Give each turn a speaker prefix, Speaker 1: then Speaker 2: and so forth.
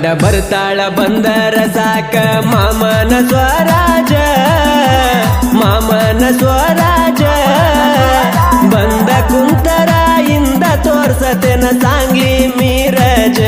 Speaker 1: ಬರ್ತಾಳ ಬಂದರ ಸಾಕ ಮಾಮನ ಸ್ವರಾಜ ಮಾಮನ ಸ್ವರಾಜ ಬಂದ ಕುಂತರ ಇಂದ ತೋರ್ಸತೆನ ಸಾಂಗ್ಲಿ ಮೀರಜ